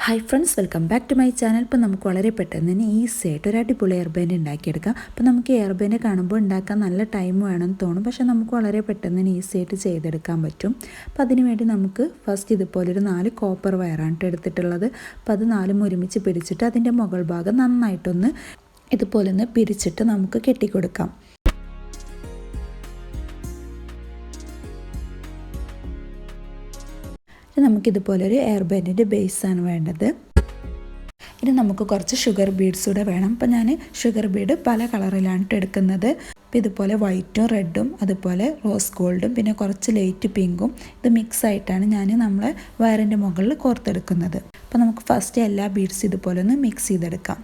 Hi friends, welcome back to my channel. ഇപ്പോൾ നമുക്ക് വളരെ പെട്ടെന്ന് തന്നെ ഈസി ആയിട്ട് ഒരു അടിപൊളി എയർ ബാൻഡ് ഉണ്ടാക്കിയെടുക്കാം. അപ്പോൾ നമുക്ക് എയർ ബാൻഡ് കാണുമ്പോൾ ഉണ്ടാക്കാൻ നല്ല ടൈം വേണമെന്ന് തോന്നും, പക്ഷേ നമുക്ക് വളരെ പെട്ടെന്ന് തന്നെ ഈസി ആയിട്ട് ചെയ്തെടുക്കാൻ പറ്റും. അപ്പോൾ അതിനുവേണ്ടി നമുക്ക് ഫസ്റ്റ് ഇതുപോലൊരു 4 കോപ്പർ വയറാണ് എടുത്തിട്ടുള്ളത്. അപ്പോൾ അത് 4 ഒരുമിച്ച് പിടിച്ചിട്ട് അതിൻ്റെ മുകൾ ഭാഗം നന്നായിട്ടൊന്ന് ഇതുപോലെ ഒന്ന് പിരിച്ചിട്ട് നമുക്ക് കെട്ടിക്കൊടുക്കാം. നമുക്കിതുപോലൊരു എയർ ബാൻഡിൻ്റെ ബേസാണ് വേണ്ടത്. ഇനി നമുക്ക് കുറച്ച് ഷുഗർ ബീഡ്സ് കൂടെ വേണം. അപ്പോൾ ഞാൻ ഷുഗർ ബീഡ് പല കളറിലാണ് എടുക്കുന്നത്. അപ്പോൾ ഇതുപോലെ വൈറ്റും റെഡും അതുപോലെ റോസ് ഗോൾഡും പിന്നെ കുറച്ച് ലൈറ്റ് പിങ്കും ഇത് മിക്സ് ആയിട്ടാണ് ഞാൻ നമ്മളെ വയറിൻ്റെ മുകളിൽ കോർത്തെടുക്കുന്നത്. അപ്പോൾ നമുക്ക് ഫസ്റ്റ് എല്ലാ ബീഡ്സ് ഇതുപോലെ ഒന്ന് മിക്സ് ചെയ്തെടുക്കാം.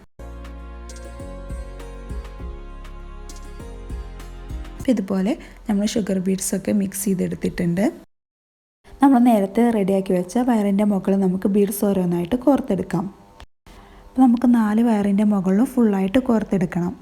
അപ്പോൾ ഇതുപോലെ നമ്മൾ ഷുഗർ ബീഡ്സൊക്കെ മിക്സ് ചെയ്തെടുത്തിട്ടുണ്ട്. നമ്മൾ നേരത്തെ റെഡിയാക്കി വെച്ച വയറിൻ്റെ മുകളിൽ നമുക്ക് ബീഡ്സ് ഓരോന്നായിട്ട് കോർത്തെടുക്കാം. അപ്പോൾ നമുക്ക് 4 വയറിൻ്റെ മുകളിലും ഫുള്ളായിട്ട് കോർത്തെടുക്കണം.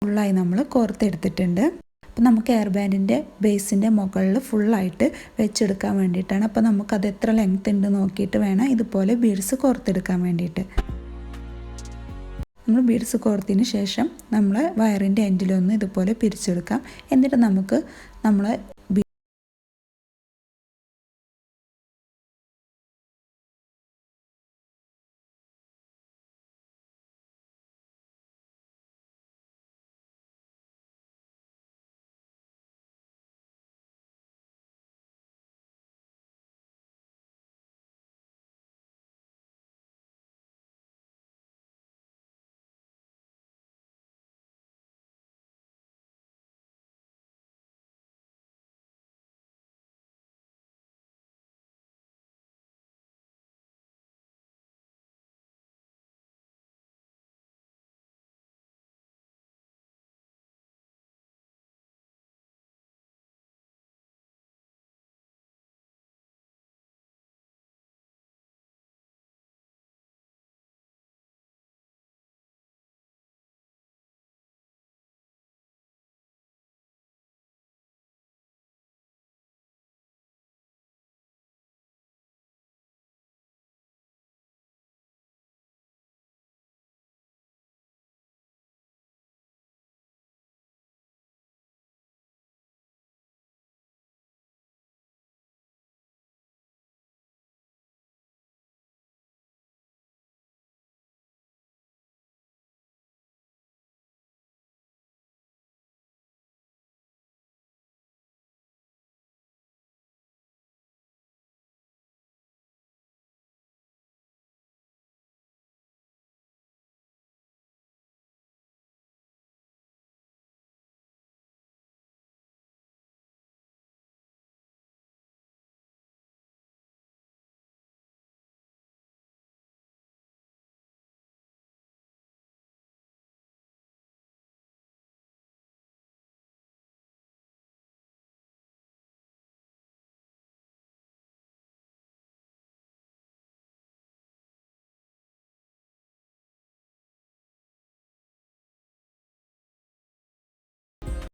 ഫുള്ളായി നമ്മൾ കോർത്തെടുത്തിട്ടുണ്ട്. അപ്പോൾ നമുക്ക് എയർ ബാൻഡിൻ്റെ ബേസിൻ്റെ മുകളിൽ ഫുള്ളായിട്ട് വെച്ചെടുക്കാൻ വേണ്ടിയിട്ടാണ്. അപ്പോൾ നമുക്കത് എത്ര ലെങ്ത് ഉണ്ട് നോക്കിയിട്ട് വേണം ഇതുപോലെ ബീഡ്സ് കോർത്തെടുക്കാൻ വേണ്ടിയിട്ട്. നമ്മൾ ബീഡ്സ് കോർത്തതിന് ശേഷം നമ്മൾ വയറിൻ്റെ എൻഡിലൊന്ന് ഇതുപോലെ പിരിച്ചെടുക്കാം. എന്നിട്ട് നമുക്ക് നമ്മൾ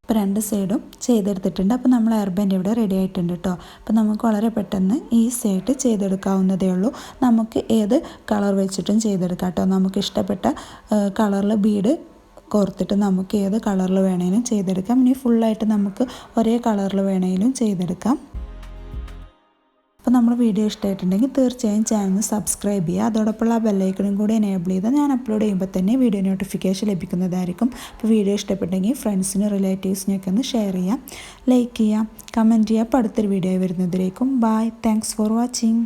ഇപ്പോൾ 2 സൈഡും ചെയ്തെടുത്തിട്ടുണ്ട്. അപ്പോൾ നമ്മൾ ഹെയർ ബാൻഡ് ഇവിടെ റെഡി ആയിട്ടുണ്ട് കേട്ടോ. അപ്പോൾ നമുക്ക് വളരെ പെട്ടെന്ന് ഈസി ആയിട്ട് ചെയ്തെടുക്കാവുന്നതേ ഉള്ളൂ. നമുക്ക് ഏത് കളർ വെച്ചിട്ടും ചെയ്തെടുക്കാം കേട്ടോ. നമുക്ക് ഇഷ്ടപ്പെട്ട കളറിൽ ബീഡ് കോർത്തിട്ട് നമുക്ക് ഏത് കളറിൽ വേണമെങ്കിലും ചെയ്തെടുക്കാം. ഇനി ഫുള്ളായിട്ട് നമുക്ക് ഒരേ കളറിൽ വേണമെങ്കിലും ചെയ്തെടുക്കാം. അപ്പോൾ നമ്മുടെ വീഡിയോ ഇഷ്ടമായിട്ടുണ്ടെങ്കിൽ തീർച്ചയായും ചാനൽ സബ്സ്ക്രൈബ് ചെയ്യുക. അതോടൊപ്പമുള്ള ആ ബെല്ലൈക്കണും കൂടി എനേബിൾ ചെയ്താൽ ഞാൻ അപ്ലോഡ് ചെയ്യുമ്പോൾ തന്നെ വീഡിയോ നോട്ടിഫിക്കേഷൻ ലഭിക്കുന്നതായിരിക്കും. അപ്പോൾ വീഡിയോ ഇഷ്ടപ്പെട്ടെങ്കിൽ ഫ്രണ്ട്സിനും റിലേറ്റീവ്സിനൊക്കെ ഒന്ന് ഷെയർ ചെയ്യാം, ലൈക്ക് ചെയ്യാം, കമൻറ്റ് ചെയ്യാം. അപ്പോൾ അടുത്തൊരു വീഡിയോ വരുന്നതിലേക്കും ബൈ. Thanks for watching.